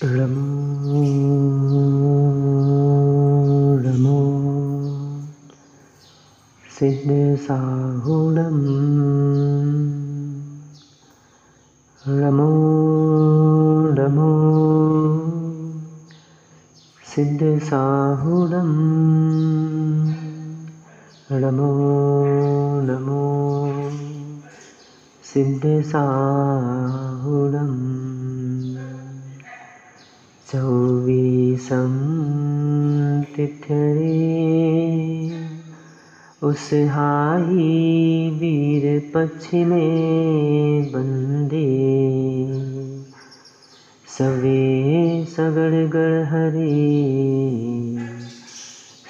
रमो रमो सिद्धसाहुलं रमो रमो सिद्धसाहुलं रमो रमो सिद्धसाहुलं चौबीसं तिथरे उस हाई वीर पश्चिमे बंदे सवे सगड़ गढ़ हरे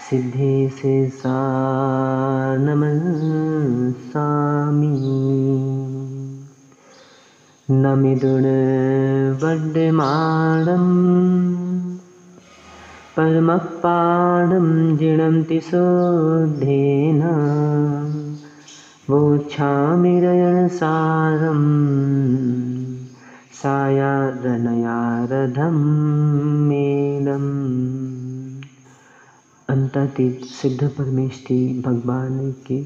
सिद्धे से नमन सामी नमिदुण वड्डमाणं परमपाणं जिणन्ति शोधेन वोच्छामिरयणसारं सायादनयारधं मेलम्। अंतातीत सिद्ध परमेष्ठी भगवान की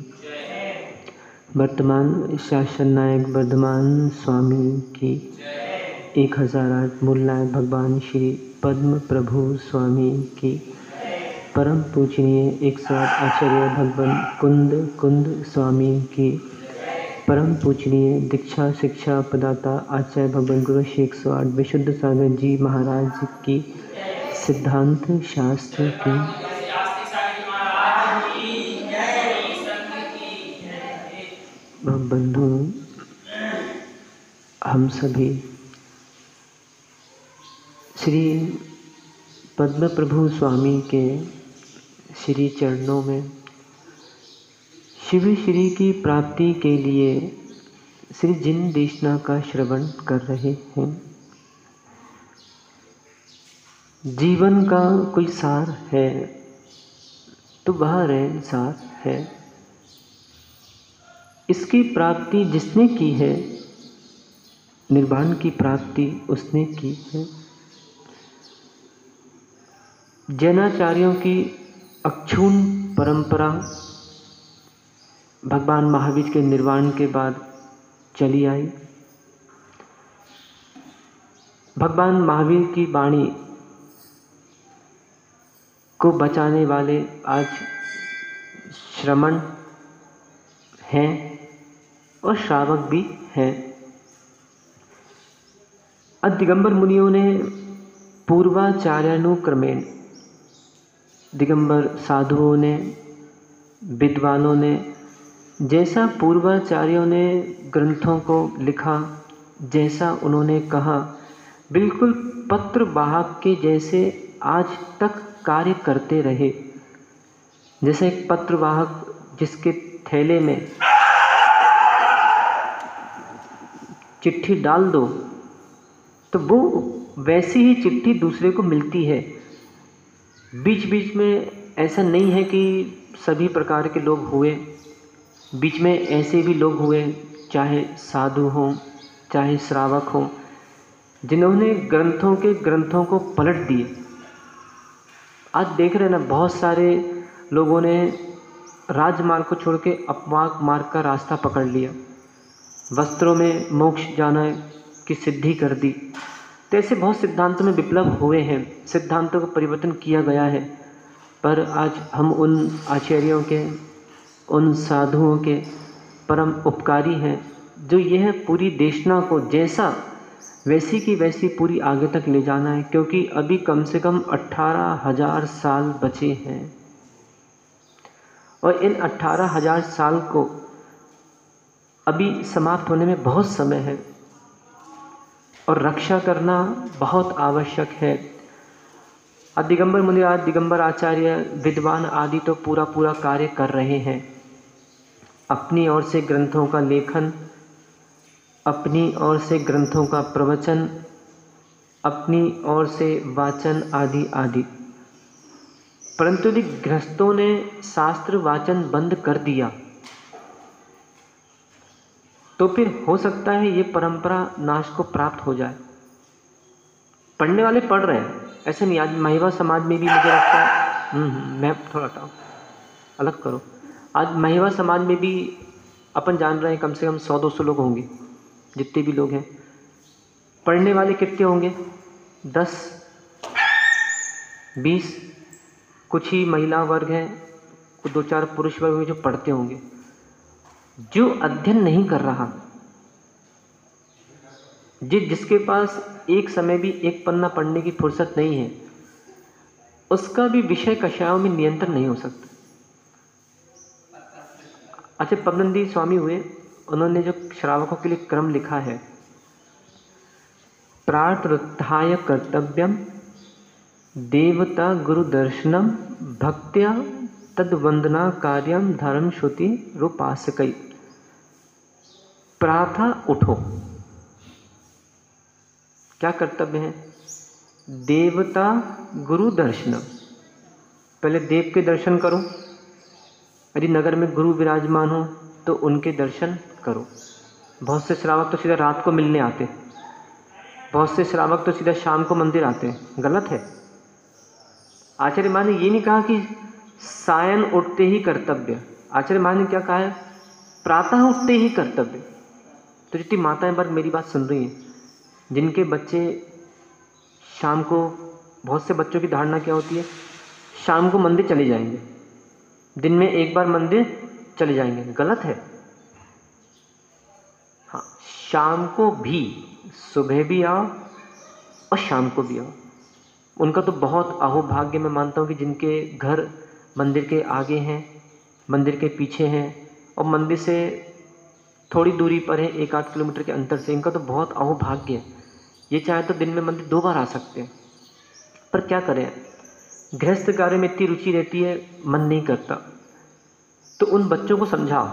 वर्तमान शासन नायक वर्धमान स्वामी की 1008 मूल नायक भगवान श्री पद्म प्रभु स्वामी की परम पूजनीय 108 आचार्य भगवान कुंद स्वामी की परम पूजनीय दीक्षा शिक्षा प्रदाता आचार्य भगवान गुरु श्री 108 विशुद्ध सागर जी महाराज की सिद्धांत शास्त्र की बंधु हम सभी श्री पद्म प्रभु स्वामी के श्री चरणों में शिव श्री की प्राप्ति के लिए श्री जिन देशना का श्रवण कर रहे हैं। जीवन का कोई सार है तो वह रहन सार है। इसकी प्राप्ति जिसने की है, निर्वाण की प्राप्ति उसने की है। जैनाचार्यों की अक्षुण परंपरा भगवान महावीर के निर्वाण के बाद चली आई। भगवान महावीर की वाणी को बचाने वाले आज श्रमण हैं और श्रावक भी हैं। दिगंबर मुनियों ने पूर्वाचार्यानुक्रमेण दिगंबर साधुओं ने विद्वानों ने जैसा पूर्वाचार्यों ने ग्रंथों को लिखा, जैसा उन्होंने कहा, बिल्कुल पत्र वाहक के जैसे आज तक कार्य करते रहे। जैसे एक पत्र वाहक जिसके थैले में चिट्ठी डाल दो तो वो वैसी ही चिट्ठी दूसरे को मिलती है। बीच बीच में ऐसा नहीं है कि सभी प्रकार के लोग हुए, बीच में ऐसे भी लोग हुए, चाहे साधु हों चाहे श्रावक हों, जिन्होंने ग्रंथों को पलट दिए। आज देख रहे हैं ना, बहुत सारे लोगों ने राजमार्ग को छोड़ के अपवाक मार्ग का रास्ता पकड़ लिया, वस्त्रों में मोक्ष जाना की सिद्धि कर दी। तो ऐसे बहुत सिद्धांतों में विप्लव हुए हैं, सिद्धांतों का परिवर्तन किया गया है। पर आज हम उन आचार्यों के, उन साधुओं के परम उपकारी हैं जो यह पूरी देशना को जैसा वैसी की वैसी पूरी आगे तक ले जाना है। क्योंकि अभी कम से कम 18,000 साल बचे हैं और इन 18,000 साल को अभी समाप्त होने में बहुत समय है और रक्षा करना बहुत आवश्यक है। दिगंबर मुनि, दिगंबर आचार्य, विद्वान आदि तो पूरा कार्य कर रहे हैं। अपनी ओर से ग्रंथों का लेखन, अपनी ओर से ग्रंथों का प्रवचन, अपनी ओर से वाचन आदि आदि। परंतु यदि गृहस्थों ने शास्त्र वाचन बंद कर दिया तो फिर हो सकता है ये परंपरा नाश को प्राप्त हो जाए। पढ़ने वाले पढ़ रहे हैं, ऐसे नहीं। आज महिला समाज में भी मुझे लगता है, मैं थोड़ा हटाओ, अलग करो। आज महिला समाज में भी अपन जान रहे हैं कम से कम 100-200 लोग होंगे, जितने भी लोग हैं। पढ़ने वाले कितने होंगे? 10, 20, कुछ ही महिला वर्ग हैं, कुछ 2-4 पुरुष वर्ग में जो पढ़ते होंगे। जो अध्ययन नहीं कर रहा, जिसके पास एक समय भी एक पन्ना पढ़ने की फुर्सत नहीं है, उसका भी विषय कषायों में नियंत्रण नहीं हो सकता। अच्छा, पद्मनंदी स्वामी हुए, उन्होंने जो श्रावकों के लिए क्रम लिखा है, प्रातरुत्थाय कर्तव्यम देवता गुरु दर्शनम भक्त्या तद्वंदना कार्यम धर्म श्रुति रूपासकई। प्रातः उठो, क्या कर्तव्य है? देवता गुरु दर्शनम, पहले देव के दर्शन करो। यदि नगर में गुरु विराजमान हो तो उनके दर्शन करो। बहुत से श्रावक तो सीधा रात को मिलने आते, बहुत से श्रावक तो सीधा शाम को मंदिर आते हैं, गलत है। आचार्य मान ने ये नहीं कहा कि सायं उठते ही कर्तव्य, आचार्य मान ने क्या कहा है? प्रातः उठते ही कर्तव्य। तो जितनी माताएं वर्ग मेरी बात सुन रही हैं, जिनके बच्चे शाम को, बहुत से बच्चों की धारणा क्या होती है, शाम को मंदिर चले जाएंगे, दिन में एक बार मंदिर चले जाएंगे, गलत है। हाँ, शाम को भी, सुबह भी आओ और शाम को भी आओ। उनका तो बहुत अहोभाग्य मैं मानता हूँ कि जिनके घर मंदिर के आगे हैं, मंदिर के पीछे हैं और मंदिर से थोड़ी दूरी पर है, 1-8 किलोमीटर के अंतर से, इनका तो बहुत अहोभाग्य है। ये चाहे तो दिन में मंदिर 2 बार आ सकते हैं, पर क्या करें, गृहस्थ कार्य में इतनी रुचि रहती है, मन नहीं करता। तो उन बच्चों को समझाओ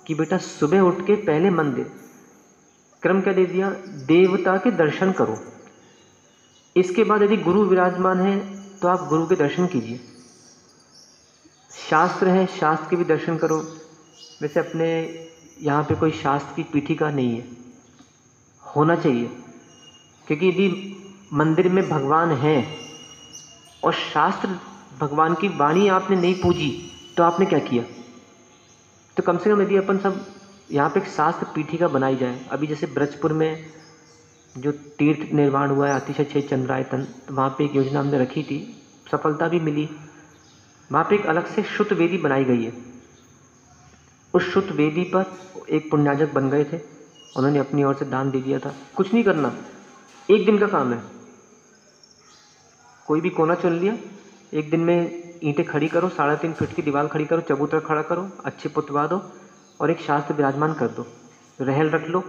कि बेटा सुबह उठ के पहले मंदिर, क्रम क्या दे दिया? देवता के दर्शन करो। इसके बाद यदि गुरु विराजमान है तो आप गुरु के दर्शन कीजिए। शास्त्र है, शास्त्र के भी दर्शन करो। वैसे अपने यहाँ पे कोई शास्त्र की पीठिका नहीं है, होना चाहिए, क्योंकि यदि मंदिर में भगवान है और शास्त्र, भगवान की वाणी आपने नहीं पूजी तो आपने क्या किया? तो कम से कम यदि अपन सब यहाँ पे एक शास्त्र पीठिका बनाई जाए। अभी जैसे ब्रजपुर में जो तीर्थ निर्माण हुआ है अतिशय 6 चंद्रायतन, तो वहाँ पे एक योजना हमने रखी थी, सफलता भी मिली। वहाँ पे एक अलग से श्रुत वेदी बनाई गई है। उस श्रुत वेदी पर एक पुण्याजक बन गए थे, उन्होंने अपनी ओर से दान दे दिया था। कुछ नहीं करना, 1 दिन का काम है। कोई भी कोना चुन लिया, 1 दिन में ईंटें खड़ी करो, 3.5 फीट की दीवार खड़ी करो, चबूतरा खड़ा करो, अच्छे पुतवा दो और एक शास्त्र विराजमान कर दो, रहल रख लो।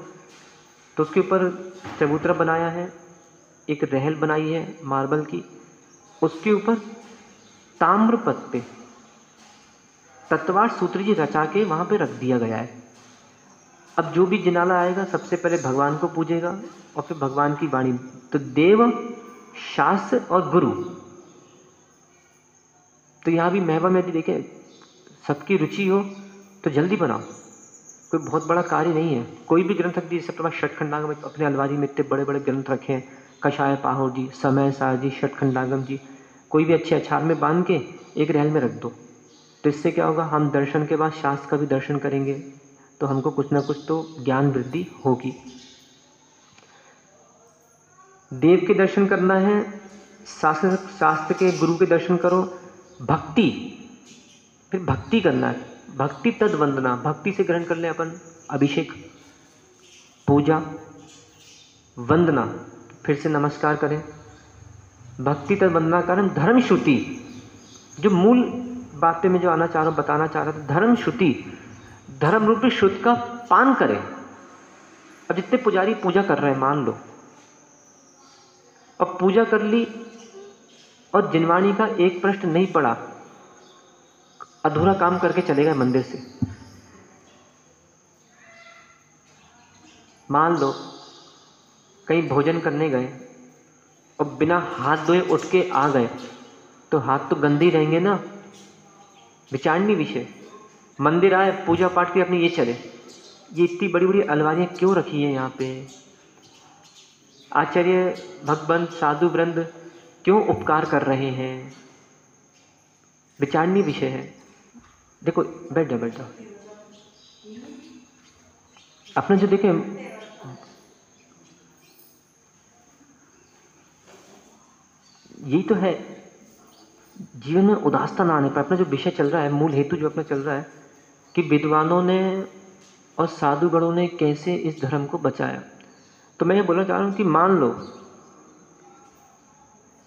तो उसके ऊपर चबूतरा बनाया है, एक रहल बनाई है मार्बल की, उसके ऊपर ताम्र पत्र पे तत्वार सूत्र जी रचा के वहाँ पे रख दिया गया है। अब जो भी जिनाला आएगा सबसे पहले भगवान को पूजेगा और फिर भगवान की वाणी। तो देव, शास्त्र और गुरु। तो यहाँ भी महवा में भी देखें, सबकी रुचि हो तो जल्दी बनाओ, कोई बहुत बड़ा कार्य नहीं है। कोई भी ग्रंथ रख दिए, जैसे प्रभा षटखंडागम, अपने अलमारी में इतने बड़े बड़े ग्रंथ रखे हैं, कषाय पाहुर जी, समय सार जी, षटखंडागम जी, कोई भी अच्छे अछार में बांध के एक रहल में रख दो। तो इससे क्या होगा, हम दर्शन के बाद शास्त्र का भी दर्शन करेंगे, तो हमको कुछ ना कुछ तो ज्ञान वृद्धि होगी। देव के दर्शन करना है, शास्त्र के गुरु के दर्शन करो। भक्ति, फिर भक्ति करना है, भक्ति तद वंदना, भक्ति से ग्रहण कर ले अपन अभिषेक, पूजा, वंदना, फिर से नमस्कार करें। भक्ति तद वंदना कारण धर्म श्रुति, जो मूल बातें में जो आना चाह रहा हूँ, बताना चाह रहा था, धर्म श्रुति, धर्म रूपी श्रुति का पान करें। अब जितने पुजारी पूजा कर रहे हैं, मान लो अब पूजा कर ली और जिनवाणी का एक पृष्ठ नहीं पड़ा, अधूरा काम करके चले गए मंदिर से। मान लो कहीं भोजन करने गए और बिना हाथ धोए उठ के आ गए, तो हाथ तो गंदे ही रहेंगे ना, विचारणीय विषय। मंदिर आए, पूजा पाठ के अपने ये चले, ये इतनी बड़ी बड़ी अलमारियाँ क्यों रखी हैं यहाँ पे? आचार्य भगवंत साधु वृंद क्यों उपकार कर रहे हैं, विचारणीय विषय है। देखो, बैठ जाओ बैठ जाओ। आपने जो देखे, यही तो है जीवन में उदासता ना आने पर। अपना जो विषय चल रहा है, मूल हेतु जो अपना चल रहा है कि विद्वानों ने और साधुगणों ने कैसे इस धर्म को बचाया। तो मैं ये बोलना चाह रहा हूँ कि मान लो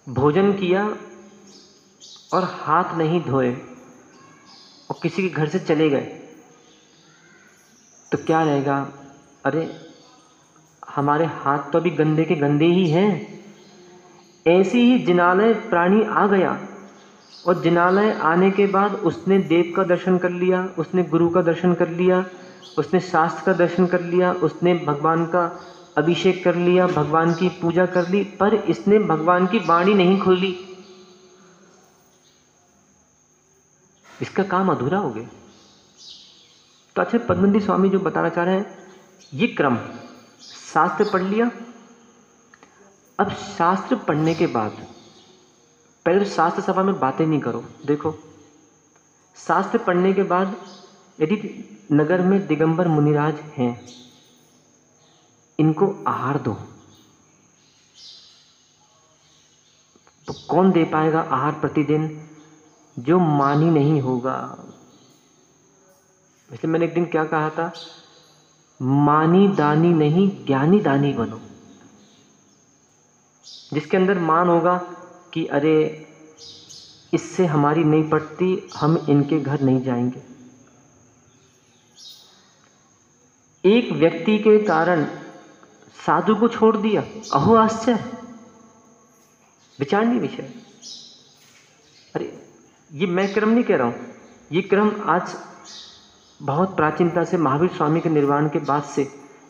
भोजन किया और हाथ नहीं धोए और किसी के घर से चले गए, तो क्या रहेगा? अरे हमारे हाथ तो अभी गंदे के गंदे ही हैं। ऐसे ही जिनालय प्राणी आ गया और जिनालय आने के बाद उसने देव का दर्शन कर लिया, उसने गुरु का दर्शन कर लिया, उसने शास्त्र का दर्शन कर लिया, उसने भगवान का अभिषेक कर लिया, भगवान की पूजा कर ली, पर इसने भगवान की वाणी नहीं खोली। इसका काम अधूरा हो गया। तो अच्छा, पद्मनंदी स्वामी जो बताना चाह रहे हैं, ये क्रम शास्त्र पढ़ लिया। अब शास्त्र पढ़ने के बाद पहले तो शास्त्र सभा में बातें नहीं करो। देखो, शास्त्र पढ़ने के बाद यदि नगर में दिगंबर मुनिराज हैं, इनको आहार दो। तो कौन दे पाएगा आहार प्रतिदिन? जो मानी नहीं होगा। इसलिए मैंने एक दिन क्या कहा था, मानी दानी नहीं, ज्ञानी दानी बनो। जिसके अंदर मान होगा कि अरे इससे हमारी नहीं पटती, हम इनके घर नहीं जाएंगे। एक व्यक्ति के कारण साधु को छोड़ दिया, अहो आश्चर्य, विचारणीय विषय। अरे ये मैं क्रम नहीं कह रहा हूं, ये क्रम आज बहुत प्राचीनता से महावीर स्वामी के निर्वाण के बाद से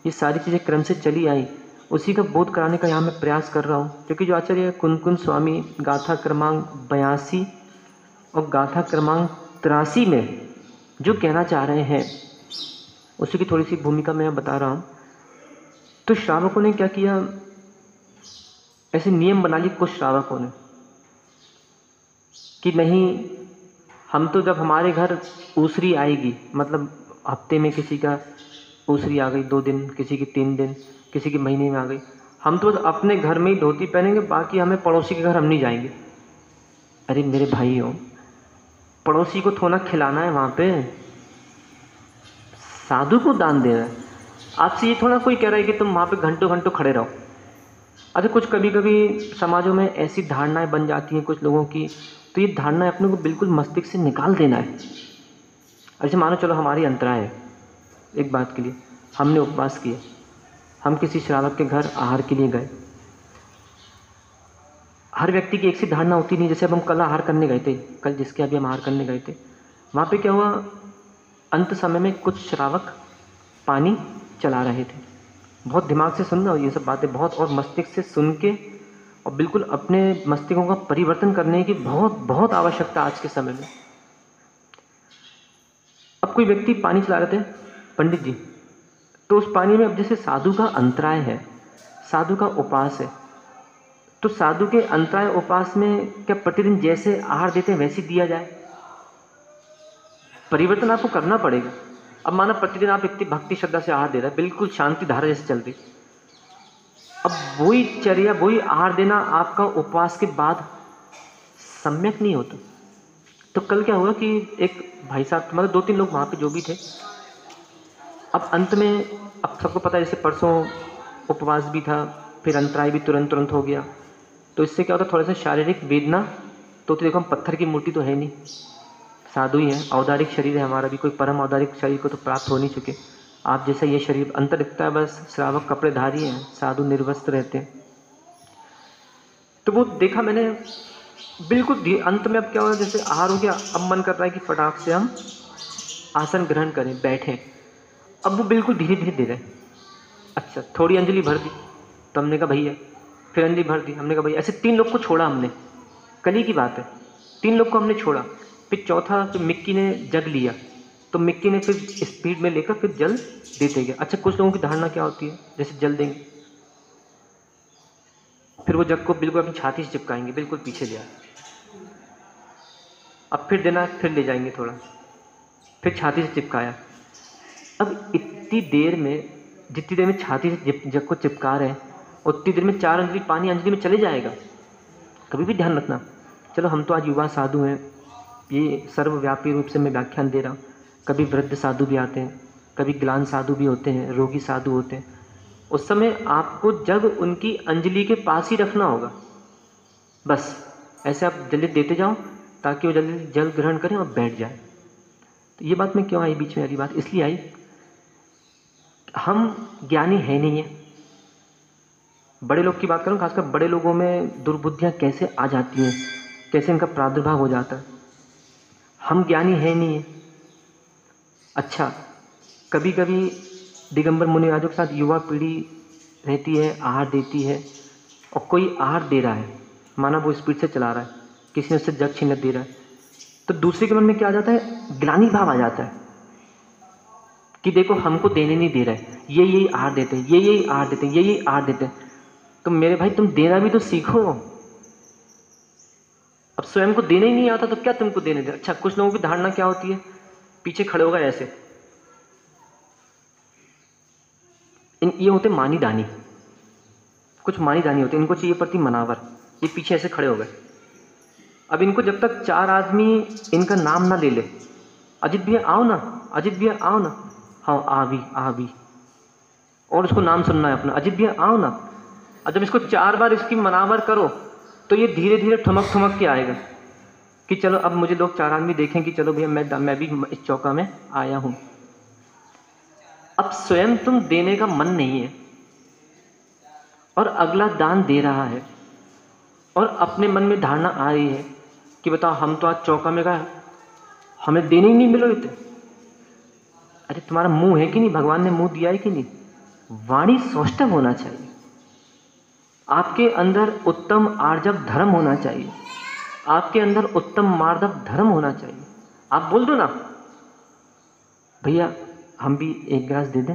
ये सारी चीज़ें क्रम से चली आई। उसी का बोध कराने का यहाँ मैं प्रयास कर रहा हूँ, क्योंकि जो आचार्य कुनकुन स्वामी गाथा क्रमांक 82 और गाथा क्रमांक 83 में जो कहना चाह रहे हैं, उसी की थोड़ी सी भूमिका मैं बता रहा हूँ। तो श्रावकों ने क्या किया, ऐसे नियम बना लिए कुछ श्रावकों ने कि नहीं, हम तो जब हमारे घर ऊसरी आएगी, मतलब हफ्ते में किसी का ऊसरी आ गई 2 दिन, किसी की 3 दिन, किसी के महीने में आ गई, हम तो अपने घर में ही धोती पहनेंगे, बाकी हमें पड़ोसी के घर हम नहीं जाएंगे। अरे मेरे भाई हो, पड़ोसी को थोड़ा खिलाना है, वहाँ पे साधु को दान देना है। आपसे ये थोड़ा कोई कह रहा है कि तुम वहाँ पे घंटों घंटों खड़े रहो। अच्छा, कुछ कभी कभी समाजों में ऐसी धारणाएं बन जाती हैं कुछ लोगों की, तो ये धारणाएं अपने को बिल्कुल मस्तिष्क से निकाल देना है। ऐसे मानो चलो हमारी अंतराय है, एक बात के लिए हमने उपवास किया, हम किसी श्रावक के घर आहार के लिए गए। हर व्यक्ति की एक सी धारणा होती नहीं। जैसे अब हम कल आहार करने गए थे, कल जिसके अभी हम आहार करने गए थे, वहाँ पे क्या हुआ, अंत समय में कुछ श्रावक पानी चला रहे थे। बहुत दिमाग से सुनना ये सब बातें, बहुत, और मस्तिष्क से सुन के और बिल्कुल अपने मस्तिष्कों का परिवर्तन करने की बहुत बहुत आवश्यकता आज के समय में। अब कोई व्यक्ति पानी चला रहे थे, पंडित जी, तो उस पानी में अब जैसे साधु का अंतराय है, साधु का उपास है, तो साधु के अंतराय उपास में क्या प्रतिदिन जैसे आहार देते हैं वैसे दिया जाए? परिवर्तन आपको करना पड़ेगा। अब माना प्रतिदिन आप इतनी भक्ति श्रद्धा से आहार दे रहे हैं, बिल्कुल शांति धारा जैसे चलती, अब वही चर्या, वही आहार देना आपका उपवास के बाद सम्यक नहीं होता। तो कल क्या हुआ कि एक भाई साहब, मतलब 2-3 लोग वहाँ पे जो भी थे, अब अंत में, अब सबको पता है जैसे परसों उपवास भी था, फिर अंतराय भी तुरंत हो गया, तो इससे क्या होता, थोड़ा सा शारीरिक वेदना तो देखो, हम पत्थर की मूर्ति तो है नहीं, साधु ही हैं, औदारिक शरीर है हमारा भी, कोई परम औदारिक शरीर को तो प्राप्त हो नहीं चुके। आप जैसा ये शरीर अंतर दिखता है, बस श्रावक कपड़े धारी हैं, साधु निर्वस्त्र रहते हैं। तो वो देखा मैंने बिल्कुल अंत में। अब क्या हुआ, जैसे आहार हो गया, अब मन कर रहा है कि फटाक से हम आसन ग्रहण करें, बैठें। अब वो बिल्कुल धीरे धीरे दे रहे। अच्छा, थोड़ी अंजलि भर दी, तो हमने कहा भैया, फिर अंजलि भर दी, हमने कहा भैया। ऐसे 3 लोग को छोड़ा हमने, कल ही की बात है, 3 लोग को हमने छोड़ा। फिर चौथा, फिर मिक्की ने जग लिया, तो मिक्की ने फिर स्पीड में लेकर फिर जल देते गए। अच्छा, कुछ लोगों की धारणा क्या होती है, जैसे जल देंगे, फिर वो जग को बिल्कुल अपनी छाती से चिपकाएंगे, बिल्कुल पीछे ले आए। अब फिर देना, फिर ले जाएंगे थोड़ा, फिर छाती से चिपकाया। अब इतनी देर में, जितनी देर में छाती से जग को चिपका रहे हैं, उतनी देर में 4 अंजलि पानी अंजलि में चले जाएगा। कभी भी ध्यान रखना। चलो हम तो आज युवा साधु हैं, ये सर्वव्यापी रूप से मैं व्याख्यान दे रहा हूँ। कभी वृद्ध साधु भी आते हैं, कभी ग्लान साधु भी होते हैं, रोगी साधु होते हैं। उस समय आपको जग उनकी अंजलि के पास ही रखना होगा। बस ऐसे आप जल्दी देते जाओ ताकि वो जल्दी जल ग्रहण करें और बैठ जाए। तो ये बात में क्यों आई बीच में? अगली बात इसलिए आई, हम ज्ञानी है नहीं है। बड़े लोग की बात करूँ, खासकर बड़े लोगों में दुर्बुद्धियाँ कैसे आ जाती हैं, कैसे इनका प्रादुर्भाव हो जाता है। हम ज्ञानी है नहीं है। अच्छा, कभी कभी दिगंबर मुनिराजों के साथ युवा पीढ़ी रहती है, आहार देती है, और कोई आहार दे रहा है, माना वो स्पीड से चला रहा है, किसी ने उससे जग छीन दे रहा है, तो दूसरे के मन में क्या आ जाता है? ग्लानि भाव आ जाता है कि देखो हमको देने नहीं दे रहे, ये यही आहार देते हैं, ये यही आहार देते हैं, ये यही आहार देते हैं। तो मेरे भाई तुम देना भी तो सीखो। अब स्वयं को देने ही नहीं आता तो क्या तुमको देने दे? अच्छा, कुछ लोगों की धारणा क्या होती है, पीछे खड़े होगा ऐसे, ये होते मानी दानी, कुछ मानी दानी होते, इनको चाहिए पड़ती मनावर, ये पीछे ऐसे खड़े हो गए। अब इनको जब तक 4 आदमी इनका नाम ना ले ले, अजित भैया आओ ना, अजित भैया आओ ना, हाँ आ भी, और उसको नाम सुनना है अपना, अजित भैया आओ ना। और जब इसको 4 बार इसकी मनावर करो तो ये धीरे धीरे ठुमक के आएगा कि चलो अब मुझे लोग 4 आदमी देखें कि चलो भैया मैं भी इस चौका में आया हूँ। अब स्वयं तुम देने का मन नहीं है और अगला दान दे रहा है, और अपने मन में धारणा आ रही है कि बताओ हम तो आज चौका में गए, हमें देने ही नहीं मिलो इतने। अरे तुम्हारा मुंह है कि नहीं? भगवान ने मुंह दिया है कि नहीं? वाणी सौष्ठव होना चाहिए, आपके अंदर उत्तम आर्जव धर्म होना चाहिए, आपके अंदर उत्तम मार्दव धर्म होना चाहिए। आप बोल दो ना भैया हम भी 1 गिलास दे दें,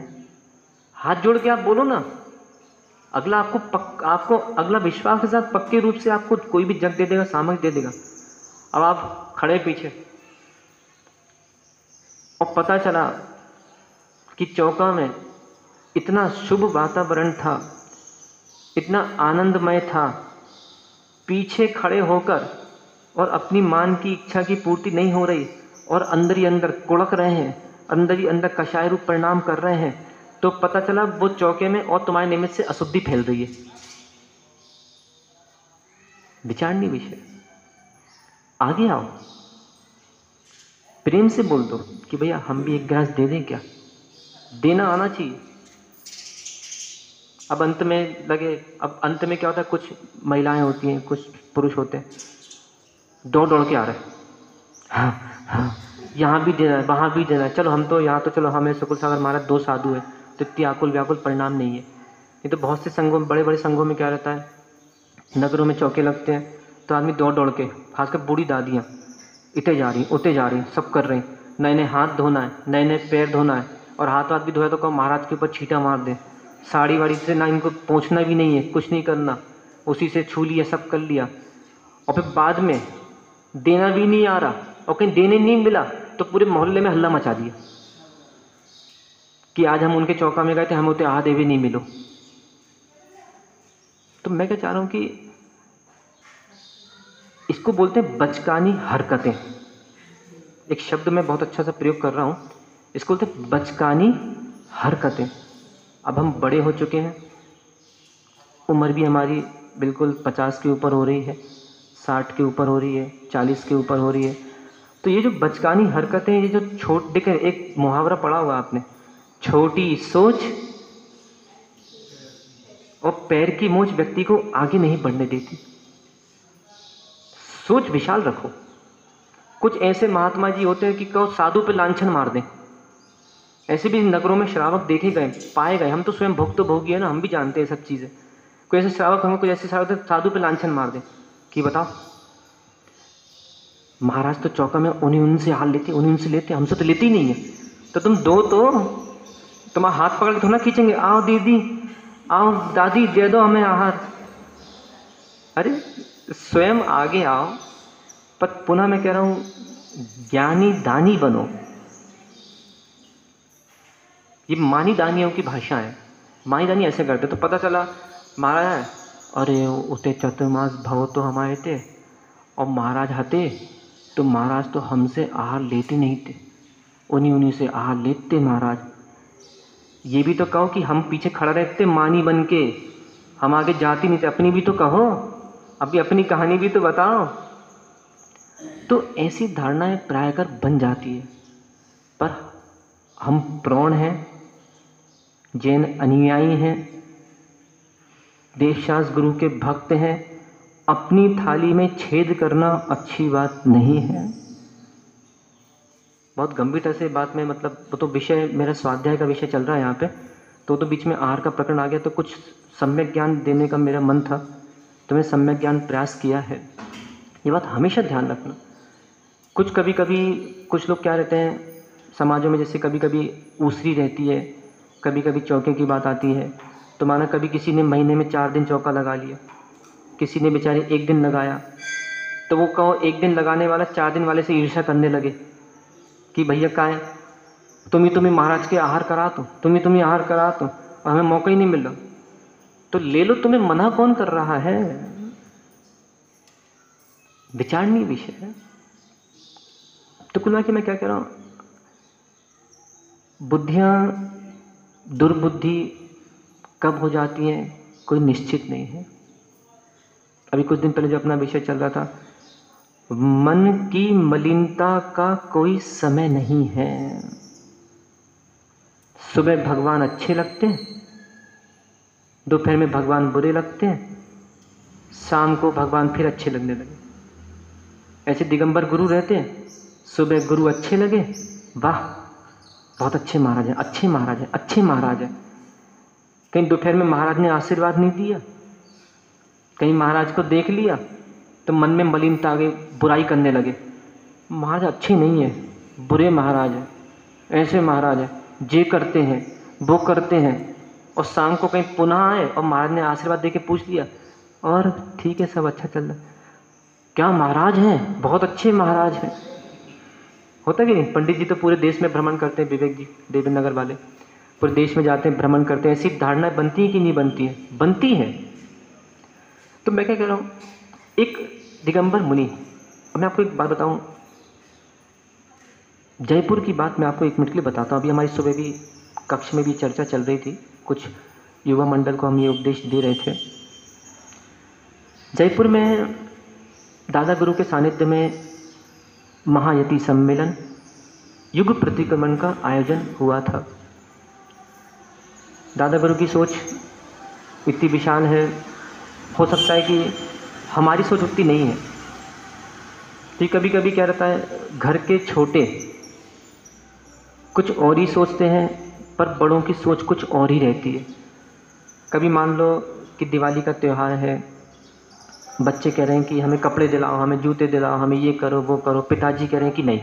हाथ जोड़ के आप बोलो ना, अगला आपको अगला विश्वास के साथ पक्के रूप से आपको कोई भी जग दे देगा, सामग्री दे देगा। अब आप खड़े पीछे और पता चला कि चौका में इतना शुभ वातावरण था, इतना आनंदमय था, पीछे खड़े होकर और अपनी मान की इच्छा की पूर्ति नहीं हो रही और अंदर ही अंदर कुड़क रहे हैं, अंदर ही अंदर कषाय रूप परिणाम कर रहे हैं, तो पता चला वो चौके में और तुम्हारे निमित्त से अशुद्धि फैल रही है। विचारणीय विषय। आगे आओ, प्रेम से बोल दो कि भैया हम भी 1 गिलास दे दें क्या? देना आना चाहिए। अब अंत में क्या होता है, कुछ महिलाएं होती हैं, कुछ पुरुष होते हैं, दौड़ के आ रहे हैं, हाँ यहाँ भी देना है, वहाँ भी देना है, चलो हम तो यहाँ तो चलो हमें शुक्ल सागर महाराज 2 साधु है तो इतनी आकुल व्याकुल परिणाम नहीं है। नहीं तो बहुत से संघों, बड़े बड़े संघों में क्या रहता है, नगरों में चौके लगते हैं तो आदमी दौड़ के, खासकर बूढ़ी दादियाँ इते जा रही उते जा रही, सब कर रही, नए हाथ धोना है, नए पैर धोना है, और हाथ भी धोया तो कहो महाराज के ऊपर छींटा मार दे, साड़ी वाड़ी से ना इनको पोंछना भी नहीं है, कुछ नहीं करना, उसी से छू लिया, सब कर लिया, और फिर बाद में देना भी नहीं आ रहा और कहीं देने नहीं मिला तो पूरे मोहल्ले में हल्ला मचा दिया कि आज हम उनके चौका में गए थे, हम उते आ देवे नहीं मिलो। तो मैं क्या चाह रहा हूँ कि इसको बोलते हैं बचकानी हरकतें। एक शब्द मैं बहुत अच्छा सा प्रयोग कर रहा हूँ, इसको बोलते हैं बचकानी हरकतें। अब हम बड़े हो चुके हैं, उम्र भी हमारी बिल्कुल 50 के ऊपर हो रही है, 60 के ऊपर हो रही है, 40 के ऊपर हो रही है। तो ये जो बचकानी हरकतें, ये जो देखिए एक मुहावरा पढ़ा हुआ आपने, छोटी सोच और पैर की मोच व्यक्ति को आगे नहीं बढ़ने देती। सोच विशाल रखो। कुछ ऐसे महात्मा जी होते हैं कि कहो साधु पे लांछन मार दें, ऐसे भी नगरों में श्रावक देखे गए, पाए गए, हम तो स्वयं भोगी है ना, हम भी जानते हैं सब चीज़ें। कोई ऐसे श्रावक हमें कुछ ऐसे साधु पे लांछन मार दे कि बताओ महाराज तो चौका में उनसे हाल लेते, उनसे लेते, हमसे तो लेते ही नहीं है, तो तुम दो तो तुम्हारा हाथ पकड़ के थोड़ा खींचेंगे, आओ दीदी, आओ दादी, दे दो हमें आहार। अरे स्वयं आगे आओ, पर पुनः मैं कह रहा हूँ ज्ञानी दानी बनो। ये मानी दानियों की भाषा है। मानी दानी ऐसे करते, तो पता चला महाराज अरे उते चतुर्मास भव तो हमारे थे, और महाराज हते तो महाराज तो हमसे आहार लेते नहीं थे, उन्हीं से आहार लेते महाराज। ये भी तो कहो कि हम पीछे खड़ा रहते मानी बन के, हम आगे जाती नहीं थे। अपनी भी तो कहो, अभी अपनी कहानी भी तो बताओ। तो ऐसी धारणाएं प्रायकर बन जाती है। पर हम प्रौढ़ हैं, जैन अनुयायी हैं, देवशास गुरु के भक्त हैं, अपनी थाली में छेद करना अच्छी बात नहीं है। बहुत गंभीरता से बात में, मतलब वो तो विषय मेरा स्वाध्याय का विषय चल रहा है यहाँ पे, तो बीच में आहार का प्रकरण आ गया, तो कुछ सम्यक ज्ञान देने का मेरा मन था, तो मैंने सम्यक ज्ञान प्रयास किया है। ये बात हमेशा ध्यान रखना। कुछ कभी कभी कुछ लोग क्या रहते हैं समाजों में, जैसे कभी कभी ऊसरी रहती है, कभी कभी चौके की बात आती है, तो माना कभी किसी ने महीने में 4 दिन चौका लगा लिया, किसी ने बेचारे 1 दिन लगाया, तो वो कहो 1 दिन लगाने वाला 4 दिन वाले से ईर्ष्या करने लगे कि भैया का है, तुम्हें महाराज के आहार करा तो, तुम्हें आहार करा तो, और हमें मौका ही नहीं मिल रहा। तो ले लो, तुम्हें मना कौन कर रहा है? विचारणीय विषय है। तो कुल मिला के मैं क्या कह रहा हूं, बुद्धियां दुर्बुद्धि कब हो जाती हैं कोई निश्चित नहीं है। अभी कुछ दिन पहले जो अपना विषय चल रहा था, मन की मलिनता का कोई समय नहीं है। सुबह भगवान अच्छे लगते हैं, दोपहर में भगवान बुरे लगते हैं, शाम को भगवान फिर अच्छे लगने लगे। ऐसे दिगंबर गुरु रहते हैं, सुबह गुरु अच्छे लगे, वाह बहुत अच्छे महाराज हैं, अच्छे महाराज हैं, अच्छे महाराज हैं। कहीं दोपहर में महाराज ने आशीर्वाद नहीं दिया, कहीं महाराज को देख लिया तो मन में मलिनता आ गई, बुराई करने लगे, महाराज अच्छे नहीं है, बुरे महाराज हैं, ऐसे महाराज हैं, जे करते हैं वो करते हैं। और शाम को कहीं पुनः आए और महाराज ने आशीर्वाद दे के पूछ लिया, और ठीक है सब अच्छा चल रहा है, क्या महाराज हैं, बहुत अच्छे महाराज हैं। होता कि नहीं? पंडित जी तो पूरे देश में भ्रमण करते हैं, विवेक जी देवेंद्र नगर वाले पूरे देश में जाते हैं, भ्रमण करते हैं। ऐसी धारणाएं बनती है कि नहीं बनती है? बनती है। तो मैं क्या कह रहा हूँ, एक दिगंबर मुनि, अब मैं आपको एक बात बताऊँ, जयपुर की बात मैं आपको 1 मिनट के लिए बताता हूँ। अभी हमारी सुबह भी कक्ष में भी चर्चा चल रही थी, कुछ युवा मंडल को हम ये उपदेश दे रहे थे। जयपुर में दादा गुरु के सानिध्य में महायति सम्मेलन युग प्रतिक्रमण का आयोजन हुआ था। दादा गुरु की सोच इतनी विशाल है, हो सकता है कि हमारी सोच उतनी नहीं है। तो कभी कभी क्या रहता है, घर के छोटे कुछ और ही सोचते हैं, पर बड़ों की सोच कुछ और ही रहती है। कभी मान लो कि दिवाली का त्यौहार है, बच्चे कह रहे हैं कि हमें कपड़े दिलाओ, हमें जूते दिलाओ, हमें ये करो वो करो। पिताजी कह रहे हैं कि नहीं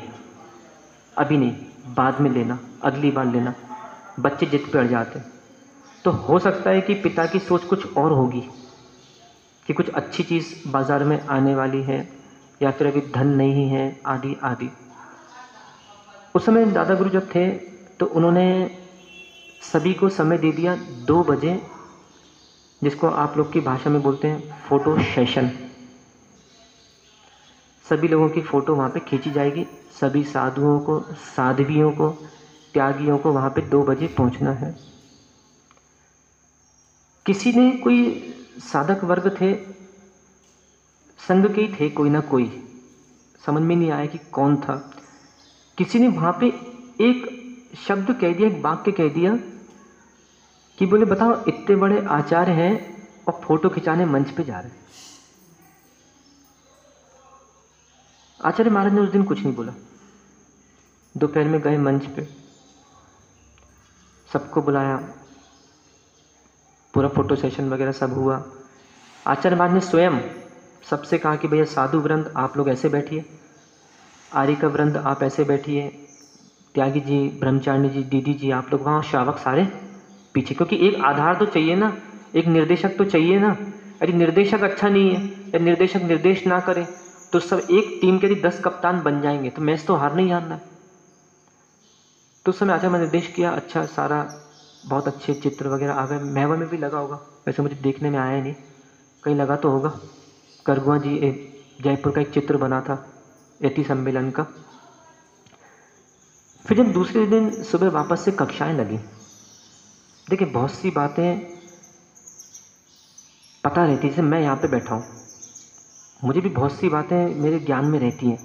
अभी नहीं, बाद में लेना, अगली बार लेना। बच्चे जिद पे अड़ जाते हैं। तो हो सकता है कि पिता की सोच कुछ और होगी कि कुछ अच्छी चीज़ बाज़ार में आने वाली है, या फिर अभी धन नहीं है, आदि आदि। उस समय दादा गुरु जब थे तो उन्होंने सभी को समय दे दिया 2 बजे, जिसको आप लोग की भाषा में बोलते हैं फ़ोटो सेशन। सभी लोगों की फ़ोटो वहाँ पे खींची जाएगी, सभी साधुओं को, साध्वियों को, त्यागियों को वहाँ पे 2 बजे पहुँचना है। किसी ने, कोई साधक वर्ग थे, संघ के ही थे कोई ना कोई, समझ में नहीं आया कि कौन था। किसी ने वहाँ पे एक शब्द कह दिया, एक वाक्य कह दिया कि बोले बताओ इतने बड़े आचार्य हैं और फोटो खिंचाने मंच पे जा रहे हैं। आचार्य महाराज ने उस दिन कुछ नहीं बोला। दोपहर में गए मंच पे, सबको बुलाया, पूरा फोटो सेशन वगैरह सब हुआ। आचार्य महाराज ने स्वयं सबसे कहा कि भैया साधु वृंद आप लोग ऐसे बैठिए, आर्य का वृंद आप ऐसे बैठिए, त्यागी जी, ब्रह्मचारिणी जी, दीदी जी आप लोग वहाँ, श्रावक सारे पीछे। क्योंकि एक आधार तो चाहिए ना, एक निर्देशक तो चाहिए ना। अरे निर्देशक अच्छा नहीं है, या निर्देशक निर्देश ना करें तो सब एक टीम के यदि 10 कप्तान बन जाएंगे तो मैच तो हारना ही हारना है। तो उस समय आचार्य ने निर्देश किया, अच्छा सारा बहुत अच्छे चित्र वगैरह आ गए। मेहवा में भी लगा होगा, वैसे मुझे देखने में आया नहीं, कहीं लगा तो होगा। करगुआ जी जयपुर का एक चित्र बना था यति सम्मेलन का। फिर जब दूसरे दिन सुबह वापस से कक्षाएं लगी, देखिए बहुत सी बातें पता रहती, जैसे मैं यहाँ पे बैठा हूँ, मुझे भी बहुत सी बातें मेरे ज्ञान में रहती हैं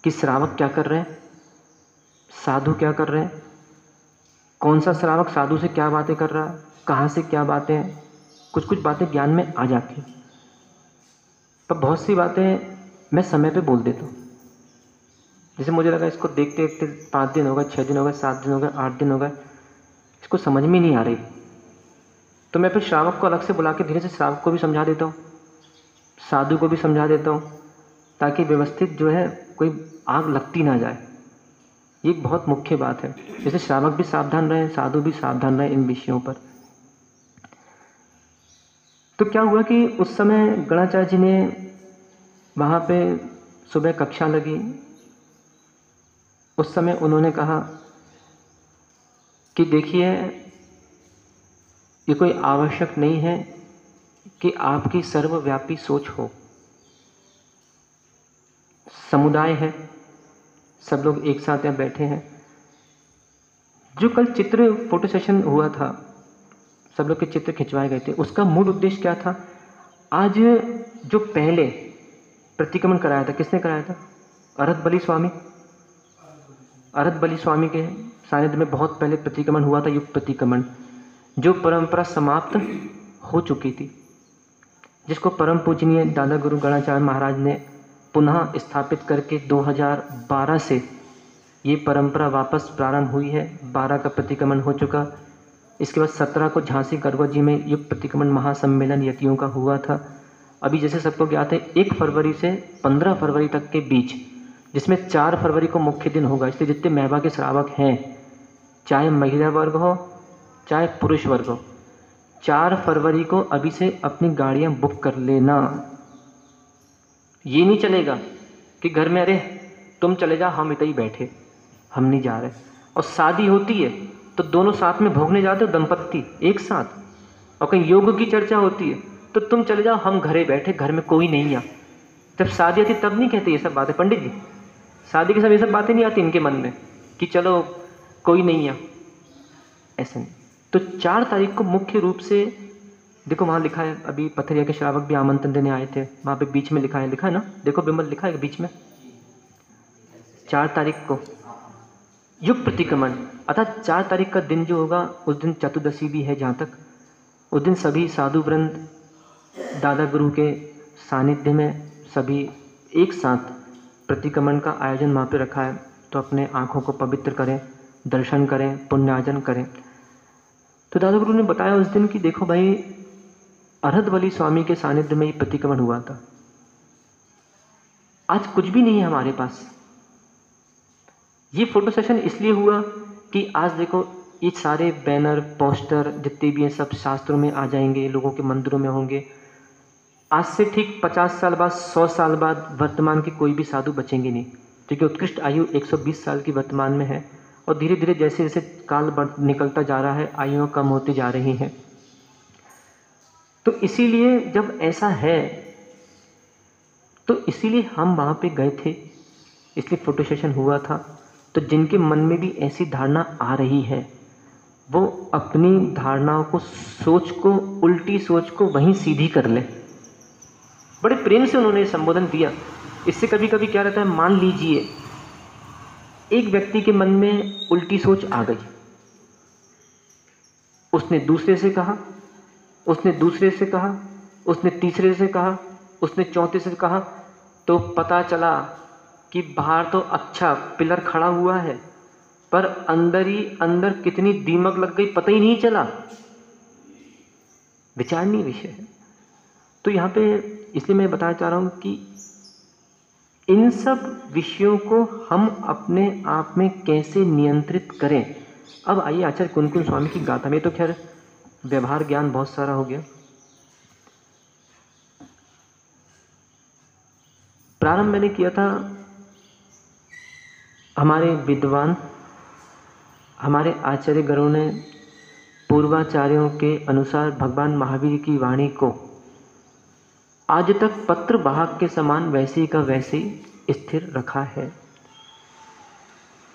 कि श्रावक क्या कर रहे हैं, साधु क्या कर रहे हैं, कौन सा श्रावक साधु से क्या बातें कर रहा है, कहाँ से क्या बातें हैं, कुछ कुछ बातें ज्ञान में आ जाती हैं। पर बहुत सी बातें मैं समय पे बोल देता हूँ। जैसे मुझे लगा इसको देखते देखते 5 दिन हो गए, 6 दिन हो गए, 7 दिन हो गए, 8 दिन हो गए, इसको समझ में नहीं आ रही, तो मैं फिर श्रावक को अलग से बुला के धीरे से श्रावक को भी समझा देता हूँ, साधु को भी समझा देता हूँ, ताकि व्यवस्थित जो है कोई आग लगती ना जाए। ये एक बहुत मुख्य बात है। जैसे श्रावक भी सावधान रहे, साधु भी सावधान रहे इन विषयों पर। तो क्या हुआ कि उस समय गणाचार्य जी ने वहाँ पे सुबह कक्षा लगी, उस समय उन्होंने कहा कि देखिए ये कोई आवश्यक नहीं है कि आपकी सर्वव्यापी सोच हो। समुदाय है, सब लोग एक साथ यहाँ बैठे हैं। जो कल चित्र फोटो सेशन हुआ था, सब लोग के चित्र खिंचवाए गए थे, उसका मूल उद्देश्य क्या था? आज जो पहले प्रतिक्रमण कराया था, किसने कराया था? अरहत बली स्वामी। अरहत बली स्वामी के सानिध्य में बहुत पहले प्रतिक्रमण हुआ था, युग प्रतिक्रमण, जो परंपरा समाप्त हो चुकी थी, जिसको परम पूजनीय दादा गुरु गणाचार्य महाराज ने पुनः स्थापित करके 2012 से ये परंपरा वापस प्रारंभ हुई है। 12 का प्रतिक्रमण हो चुका। इसके बाद 17 को झांसी करवा जी में युग प्रतिक्रमण महासम्मेलन यतियों का हुआ था। अभी जैसे सबको ज्ञात है 1 फरवरी से 15 फरवरी तक के बीच, जिसमें 4 फरवरी को मुख्य दिन होगा, इसलिए जितने मेहवा के श्रावक हैं, चाहे महिला वर्ग हो चाहे पुरुष वर्ग हो, 4 फरवरी को अभी से अपनी गाड़ियां बुक कर लेना। ये नहीं चलेगा कि घर में अरे तुम चले जाओ, हम इतना ही बैठे, हम नहीं जा रहे। और शादी होती है तो दोनों साथ में भोगने जाते हो, दंपत्ति एक साथ, और कहीं योग की चर्चा होती है तो तुम चले जाओ, हम घरे बैठे, घर में कोई नहीं आ। जब शादी आती तब नहीं कहते ये सब बातें पंडित जी, शादी के समय ये सब बातें नहीं आती इनके मन में कि चलो कोई नहीं आ, ऐसे नहीं। तो 4 तारीख को मुख्य रूप से देखो वहाँ लिखा है, अभी पथरिया के श्रावक भी आमंत्रण देने आए थे, वहाँ पे बीच में लिखा है ना, देखो बिमल लिखा है बीच में, 4 तारीख को युग प्रतिक्रमण, अर्थात 4 तारीख का दिन जो होगा उस दिन चतुर्दशी भी है। जहाँ तक उस दिन सभी साधु वृंद दादा गुरु के सानिध्य में सभी एक साथ प्रतिक्रमण का आयोजन वहाँ पे रखा है, तो अपने आँखों को पवित्र करें, दर्शन करें, पुण्यार्जन करें। तो दादा गुरु ने बताया उस दिन कि देखो भाई, अरहत बली स्वामी के सानिध्य में ये प्रतिक्रमण हुआ था, आज कुछ भी नहीं है हमारे पास। ये फोटो सेशन इसलिए हुआ कि आज देखो ये सारे बैनर पोस्टर जितने भी हैं सब शास्त्रों में आ जाएंगे, लोगों के मंदिरों में होंगे। आज से ठीक 50 साल बाद, 100 साल बाद वर्तमान के कोई भी साधु बचेंगे नहीं, क्योंकि उत्कृष्ट आयु 120 साल की वर्तमान में है, और धीरे धीरे जैसे जैसे काल निकलता जा रहा है, आयुएं कम होती जा रही हैं। तो इसीलिए जब ऐसा है तो इसीलिए हम वहाँ पे गए थे, इसलिए फोटो सेशन हुआ था। तो जिनके मन में भी ऐसी धारणा आ रही है, वो अपनी धारणाओं को, सोच को, उल्टी सोच को वहीं सीधी कर ले। बड़े प्रेम से उन्होंने संबोधन दिया। इससे कभी कभी क्या रहता है, मान लीजिए एक व्यक्ति के मन में उल्टी सोच आ गई, उसने दूसरे से कहा, उसने दूसरे से कहा, उसने तीसरे से कहा, उसने चौथे से कहा, तो पता चला कि बाहर तो अच्छा पिलर खड़ा हुआ है, पर अंदर ही अंदर कितनी दीमक लग गई पता ही नहीं चला। विचारणीय विषय है। तो यहाँ पे इसलिए मैं बताना चाह रहा हूँ कि इन सब विषयों को हम अपने आप में कैसे नियंत्रित करें। अब आइए आचार्य कुनकुन स्वामी की गाथा में, तो खैर व्यवहार ज्ञान बहुत सारा हो गया। प्रारंभ मैंने किया था हमारे विद्वान, हमारे आचार्य गणों ने पूर्वाचार्यों के अनुसार भगवान महावीर की वाणी को आज तक पत्र वाहक के समान वैसे ही का वैसे ही स्थिर रखा है।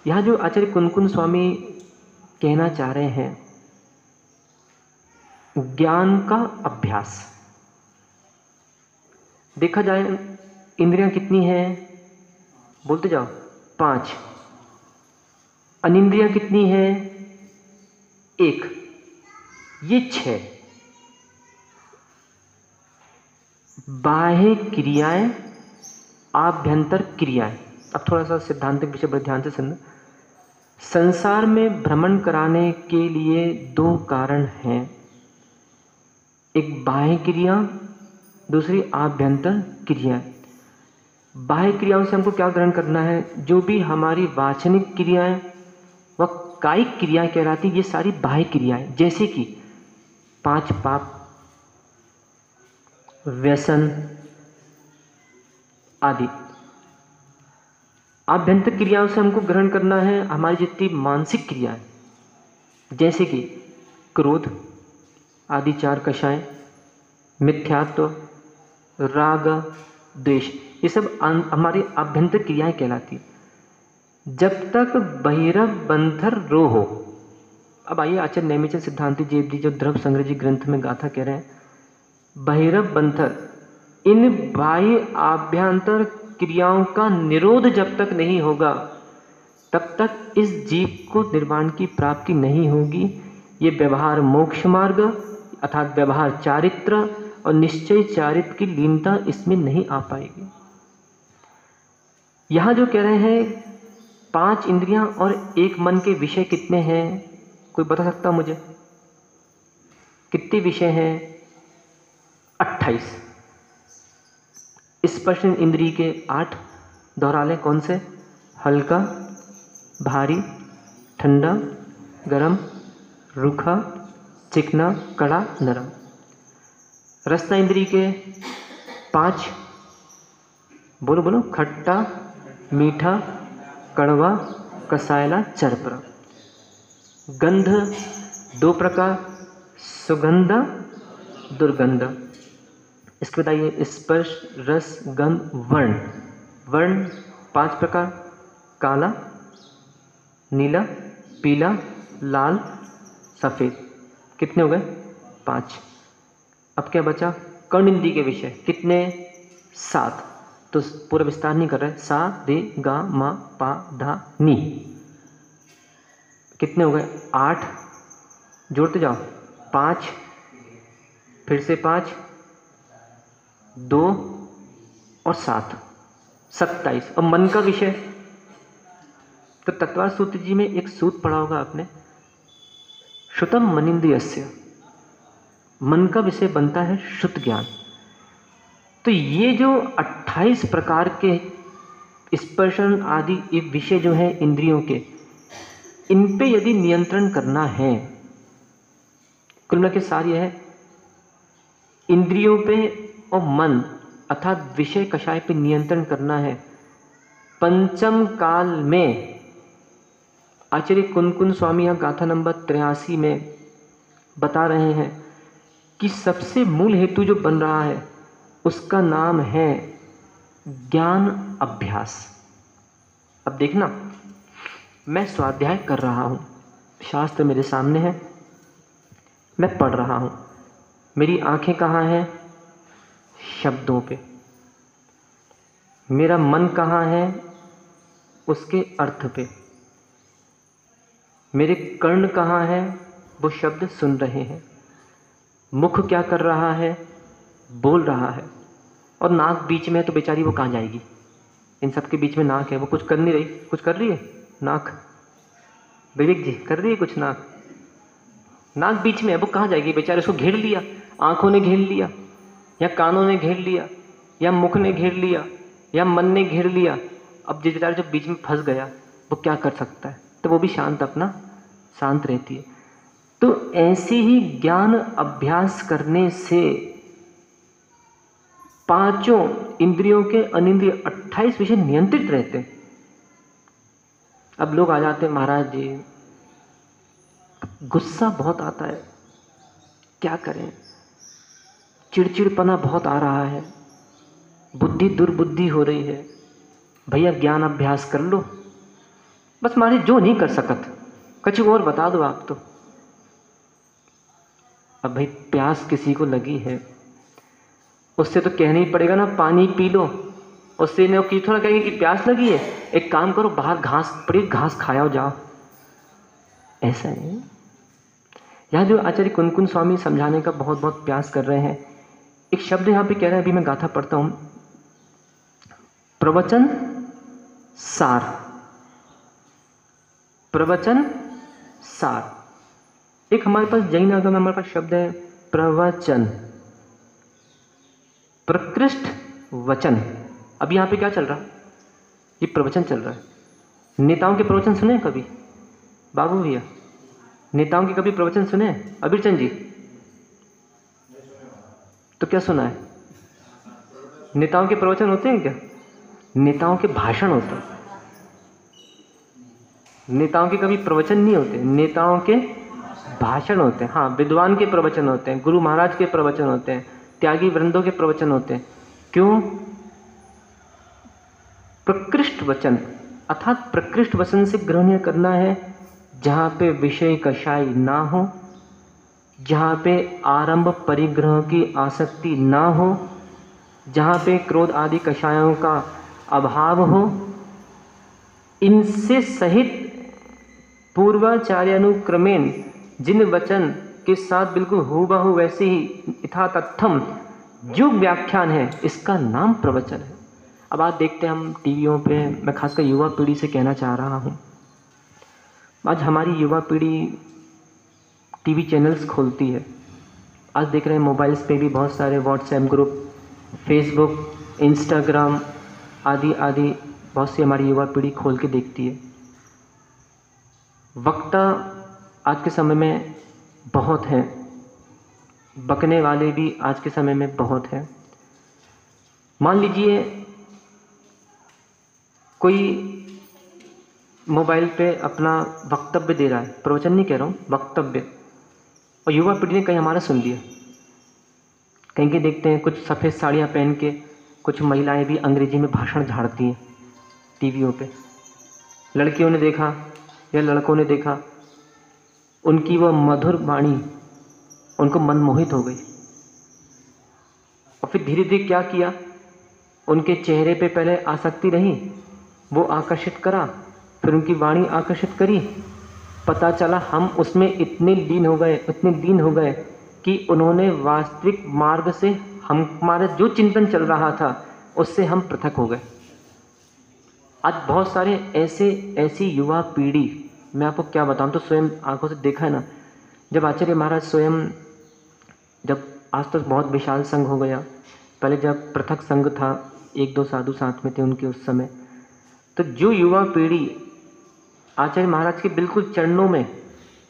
यहाँ जो आचार्य कुनकुन स्वामी कहना चाह रहे हैं, ज्ञान का अभ्यास। देखा जाए इंद्रियां कितनी हैं, बोलते जाओ, 5। अनिंद्रियां कितनी हैं, 1, ये 6। बाह्य क्रियाएं, आभ्यंतर क्रियाएं। अब थोड़ा सा सिद्धांतिक विषय पर ध्यान से सुनना। संसार में भ्रमण कराने के लिए 2 कारण हैं, एक बाह्य क्रिया, दूसरी आभ्यंतर क्रिया। बाह्य क्रियाओं से हमको क्या ग्रहण करना है, जो भी हमारी वाचनिक क्रियाएं व कायिक क्रियाएं कहलाती, ये सारी बाह्य क्रियाएं, जैसे कि 5 पाप, व्यसन आदि। आभ्यंतर क्रियाओं से हमको ग्रहण करना है हमारी जितनी मानसिक क्रियाएं, जैसे कि क्रोध आदि 4 कषाएं, मिथ्यात्व, राग, द्वेष, ये सब हमारी आभ्यंतर क्रियाएं कहलाती। जब तक बहिरव बंधर रो हो। अब आइए आचार्य नैमिचन सिद्धांति जेब जी जो द्रव संग्रह जी ग्रंथ में गाथा कह रहे हैं, बहिरव बंधर, इन बाह्य आभ्यंतर क्रियाओं का निरोध जब तक नहीं होगा तब तक इस जीव को निर्वाण की प्राप्ति नहीं होगी। ये व्यवहार मोक्ष मार्ग अर्थात व्यवहार चारित्र और निश्चय चारित्र की लीनता इसमें नहीं आ पाएगी। यहां जो कह रहे हैं 5 इंद्रियां और 1 मन के विषय कितने हैं, कोई बता सकता मुझे? कितने विषय हैं? 28। स्पर्श इंद्रिय के 8 दोहरा लें, कौन से? हल्का, भारी, ठंडा, गरम, रूखा, चिकना, कड़ा, नरम। रसना इंद्रिय के 5, बोलो बोलो, खट्टा, मीठा, कड़वा, कसायला, चरपरा। गंध 2 प्रकार, सुगंध, दुर्गंध। इसके बताइए स्पर्श, रस, गंध, वर्ण। वर्ण 5 प्रकार, काला, नीला, पीला, लाल, सफेद। कितने हो गए? 5। अब क्या बचा? कर्ण इंद्रिय के विषय कितने? 7। तो पूरा विस्तार नहीं कर रहे। सा, रे, गा, मा, पा, धा, नी। कितने हो गए? 8। जोड़ते जाओ, 5, फिर से 5, 2 और 7, 27। और मन का विषय, तो तत्वार सूत्र जी में एक सूत्र पढ़ा होगा आपने, श्रुतम मनिंद्रियस्य। मन का विषय बनता है शुद्ध ज्ञान। तो ये जो 28 प्रकार के स्पर्शन आदि ये विषय जो हैं इंद्रियों के, इन पे यदि नियंत्रण करना है, कुल मिला के सार यह है, इंद्रियों पे और मन अर्थात विषय कषाय पे नियंत्रण करना है। पंचम काल में आचार्य कुनकुन स्वामी यहाँ गाथा नंबर 83 में बता रहे हैं कि सबसे मूल हेतु जो बन रहा है उसका नाम है ज्ञान अभ्यास। अब देखना, मैं स्वाध्याय कर रहा हूँ, शास्त्र मेरे सामने है, मैं पढ़ रहा हूँ, मेरी आंखें कहाँ हैं? शब्दों पे। मेरा मन कहाँ है? उसके अर्थ पे। मेरे कर्ण कहाँ हैं? वो शब्द सुन रहे हैं। मुख क्या कर रहा है? बोल रहा है। और नाक बीच में है तो बेचारी वो कहाँ जाएगी? इन सब के बीच में नाक है, वो कुछ कर नहीं रही। कुछ कर रही है नाक? विवेक जी, कर रही है कुछ नाक? नाक बीच में है, वो कहाँ जाएगी बेचारे? उसको घेर लिया, आंखों ने घेर लिया, या कानों ने घेर लिया, या मुख ने घेर लिया, या मन ने घेर लिया। अब जिस बेचारा जब बीच में फंस गया वो क्या कर सकता है? तो वो भी शांत रहती है। तो ऐसे ही ज्ञान अभ्यास करने से पांचों इंद्रियों के अनिंद्रिय 28 विषय नियंत्रित रहते हैं। अब लोग आ जाते हैं, महाराज जी गुस्सा बहुत आता है, क्या करें, चिड़चिड़पना बहुत आ रहा है, बुद्धि दुर्बुद्धि हो रही है, भैया ज्ञान अभ्यास कर लो। बस महाराज जो नहीं कर सकत कुछ और बता दो आप तो। अब भाई प्यास किसी को लगी है, उससे तो कहना ही पड़ेगा ना पानी पी लो। उससे ने कि थोड़ा कहेंगे कि प्यास लगी है, एक काम करो बाहर घास पड़ी घास खाओ जाओ। ऐसा नहीं। यहाँ जो आचार्य कुनकुन स्वामी समझाने का बहुत बहुत प्रयास कर रहे हैं, एक शब्द यहाँ पे कह रहे हैं, अभी मैं गाथा पढ़ता हूँ, प्रवचन सार। प्रवचन सार। एक हमारे पास जैन आगम में हमारे पास शब्द है प्रवचन, प्रकृष्ट वचन। अब यहाँ पे क्या चल रहा है, ये प्रवचन चल रहा है। नेताओं के प्रवचन सुने कभी बाबू भैया? नेताओं के कभी प्रवचन सुने अबीर चंद जी? तो क्या सुना है? नेताओं के प्रवचन होते हैं क्या? नेताओं के भाषण होते हैं, नेताओं के कभी प्रवचन नहीं होते, नेताओं के भाषण होते हैं। हाँ, विद्वान के प्रवचन होते हैं, गुरु महाराज के प्रवचन होते हैं, त्यागी वृंदों के प्रवचन होते हैं। क्यों? प्रकृष्ट वचन, अर्थात प्रकृष्ट वचन से ग्रहण करना है जहाँ पे विषय कषाय ना हो, जहाँ पे आरंभ परिग्रह की आसक्ति ना हो, जहाँ पे क्रोध आदि कषायों का अभाव हो। इनसे सहित पूर्वाचार्यानुक्रमेण जिन वचन के साथ बिल्कुल हूबहू वैसे ही यथातथम जो व्याख्यान है, इसका नाम प्रवचन है। अब आज देखते हैं हम टीवियों पे, मैं खासकर युवा पीढ़ी से कहना चाह रहा हूँ, आज हमारी युवा पीढ़ी टीवी चैनल्स खोलती है। आज देख रहे हैं मोबाइल्स पे भी बहुत सारे व्हाट्सएप ग्रुप, फेसबुक, इंस्टाग्राम आदि आदि बहुत सी हमारी युवा पीढ़ी खोल के देखती है। वक्ता आज के समय में बहुत हैं, बकने वाले भी आज के समय में बहुत हैं। मान लीजिए कोई मोबाइल पे अपना वक्तव्य दे रहा है, प्रवचन नहीं कह रहा हूँ, वक्तव्य, और युवा पीढ़ी ने कहीं हमारा सुन लिया। कहीं के देखते हैं कुछ सफ़ेद साड़ियाँ पहन के कुछ महिलाएं भी अंग्रेजी में भाषण झाड़ती हैं टीवियों पे। लड़कियों ने देखा या लड़कों ने देखा, उनकी वह मधुर वाणी उनको मनमोहित हो गई, और फिर धीरे धीरे क्या किया, उनके चेहरे पे पहले आसक्ति रही, वो आकर्षित करा, फिर उनकी वाणी आकर्षित करी, पता चला हम उसमें इतने लीन हो गए कि उन्होंने वास्तविक मार्ग से हमारा जो चिंतन चल रहा था उससे हम पृथक हो गए। आज बहुत सारे ऐसी युवा पीढ़ी, मैं आपको क्या बताऊं, तो स्वयं आंखों से देखा है ना। जब आचार्य महाराज स्वयं, जब आज तो बहुत विशाल संघ हो गया, पहले जब पृथक संघ था, 1-2 साधु साथ में थे उनके उस समय, तो जो युवा पीढ़ी आचार्य महाराज के बिल्कुल चरणों में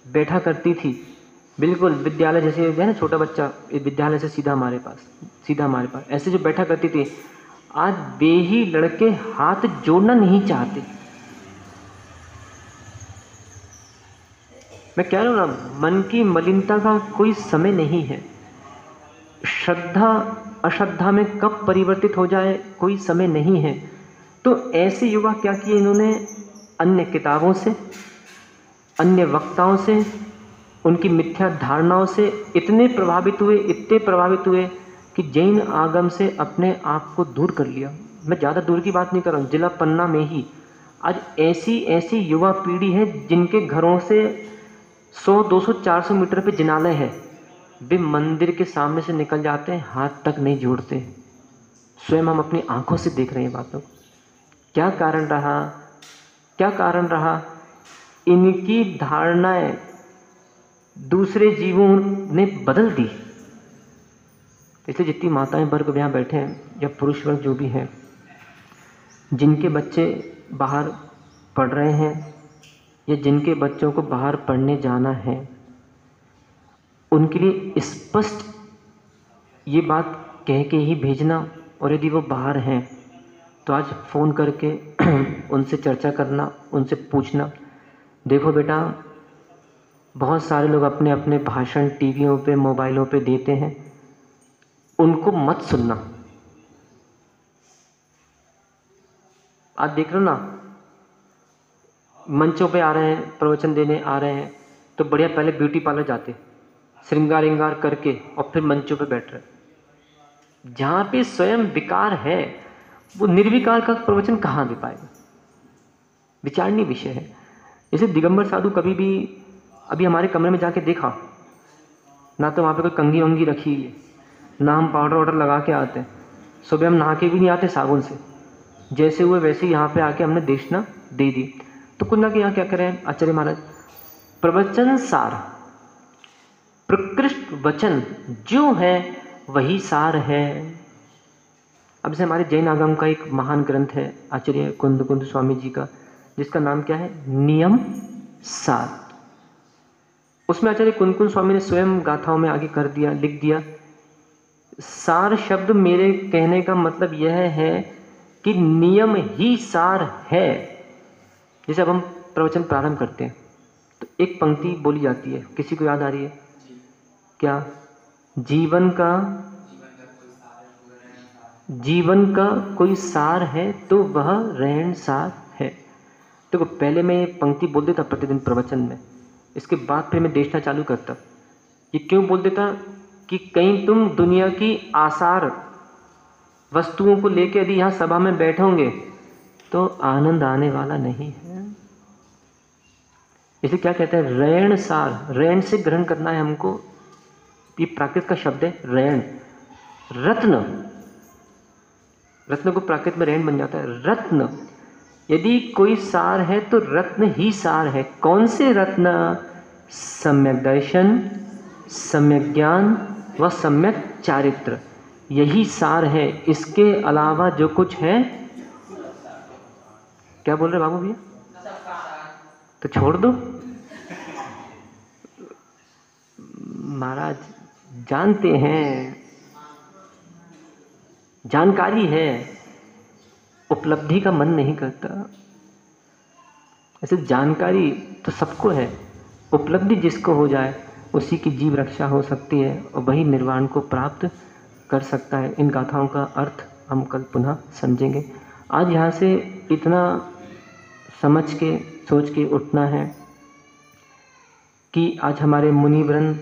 बैठा करती थी, बिल्कुल विद्यालय जैसे है ना, छोटा बच्चा विद्यालय से सीधा हमारे पास ऐसे जो बैठा करती थी, आज वे ही लड़के हाथ जोड़ना नहीं चाहते। मैं कह रहा हूँ ना, मन की मलिनता का कोई समय नहीं है। श्रद्धा अश्रद्धा में कब परिवर्तित हो जाए कोई समय नहीं है। तो ऐसे युवा क्या किए इन्होंने, अन्य किताबों से, अन्य वक्ताओं से, उनकी मिथ्या धारणाओं से इतने प्रभावित हुए कि जैन आगम से अपने आप को दूर कर लिया। मैं ज़्यादा दूर की बात नहीं कर रहा हूँ, जिला पन्ना में ही आज ऐसी युवा पीढ़ी है जिनके घरों से 100, 200, 400 मीटर पे जिनालय है, वे मंदिर के सामने से निकल जाते हैं, हाथ तक नहीं जोड़ते। स्वयं हम अपनी आंखों से देख रहे हैं बातों। क्या कारण रहा? इनकी धारणाएं दूसरे जीवों ने बदल दी। इसलिए जितनी माताएं वर्ग यहाँ बैठे हैं या पुरुष वर्ग जो भी हैं, जिनके बच्चे बाहर पढ़ रहे हैं या जिनके बच्चों को बाहर पढ़ने जाना है, उनके लिए स्पष्ट ये बात कह के ही भेजना और यदि वो बाहर हैं तो आज फ़ोन करके उनसे चर्चा करना, उनसे पूछना। देखो बेटा, बहुत सारे लोग अपने अपने भाषण टीवियों पे, मोबाइलों पे देते हैं, उनको मत सुनना। आप देख रहे हो ना, मंचों पे आ रहे हैं, प्रवचन देने आ रहे हैं, तो बढ़िया पहले ब्यूटी पार्लर जाते, श्रृंगार विंगार करके, और फिर मंचों पे बैठ रहे। जहाँ पे स्वयं विकार है, वो निर्विकार का प्रवचन कहाँ दे पाएगा? विचारणीय विषय है। जैसे दिगंबर साधु कभी भी, अभी हमारे कमरे में जाके देखा ना, तो वहाँ पे कोई कंघी वंगी रखी है, ना हम पाउडर वाउडर लगा के आते हैं, सुबह हम नहा के भी नहीं आते साबुन से, जैसे हुए वैसे यहाँ पे आके हमने देशना दे दी। तो कुल ना कि यहाँ क्या करें आचार्य महाराज, प्रवचन सार, प्रकृष्ट वचन जो है वही सार है। अब से हमारे जैन आगम का एक महान ग्रंथ है आचार्य कुंद स्वामी जी का, जिसका नाम क्या है, नियम सार। उसमें आचार्य कुंद स्वामी ने स्वयं गाथाओं में आगे कर दिया, लिख दिया, सार शब्द मेरे कहने का मतलब यह है कि नियम ही सार है। जैसे अब हम प्रवचन प्रारंभ करते हैं तो एक पंक्ति बोली जाती है, किसी को याद आ रही है क्या? जीवन का कोई सार है तो वह रहन सार है। देखो पहले मैं ये पंक्ति बोल देता प्रतिदिन प्रवचन में, इसके बाद फिर मैं देखना चालू करता। ये क्यों बोल देता कि कहीं तुम दुनिया की आसार वस्तुओं को लेकर यदि यहाँ सभा में बैठोगे तो आनंद आने वाला नहीं है। इसे क्या कहते हैं, रैण सार। रैण से ग्रहण करना है हमको, ये प्राकृत का शब्द है रैण। रत्न, रत्न को प्राकृत में रैण बन जाता है। रत्न, यदि कोई सार है तो रत्न ही सार है। कौन से रत्न? सम्यक दर्शन, सम्यक ज्ञान व सम्यक चारित्र, यही सार है। इसके अलावा जो कुछ है, क्या बोल रहे बाबू भैया, तो छोड़ दो। महाराज जानते हैं, जानकारी है, उपलब्धि का मन नहीं करता। ऐसे जानकारी तो सबको है, उपलब्धि जिसको हो जाए उसी की जीव रक्षा हो सकती है और वही निर्वाण को प्राप्त कर सकता है। इन गाथाओं का अर्थ हम कल पुनः समझेंगे। आज यहाँ से इतना समझ के सोच के उठना है कि आज हमारे मुनिवृंद,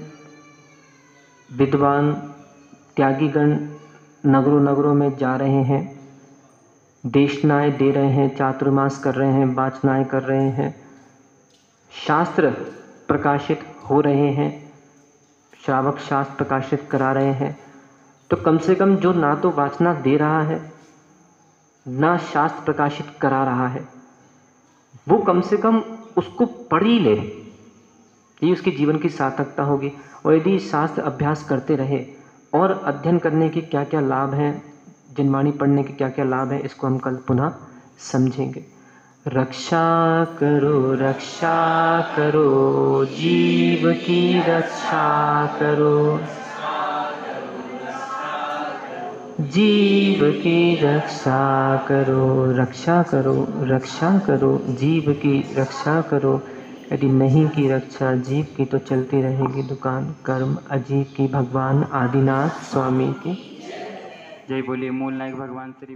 विद्वान, त्यागीगण नगरों नगरों में जा रहे हैं, देशनाएँ दे रहे हैं, चातुर्मास कर रहे हैं, वाचनाएँ कर रहे हैं, शास्त्र प्रकाशित हो रहे हैं, श्रावक शास्त्र प्रकाशित करा रहे हैं। तो कम से कम जो ना तो वाचना दे रहा है ना शास्त्र प्रकाशित करा रहा है, वो कम से कम उसको पढ़ ही ले, ये उसके जीवन की सार्थकता होगी। और यदि शास्त्र अभ्यास करते रहे और अध्ययन करने के क्या क्या लाभ हैं, जिनवाणी पढ़ने के क्या क्या लाभ हैं, इसको हम कल पुनः समझेंगे। रक्षा करो जीव की रक्षा करो, जीव की रक्षा करो, रक्षा करो जीव की रक्षा करो। यदि नहीं की रक्षा जीव की तो चलती रहेगी दुकान कर्म अजीब की। भगवान आदिनाथ स्वामी की जय बोलिए। मूल नायक भगवान श्री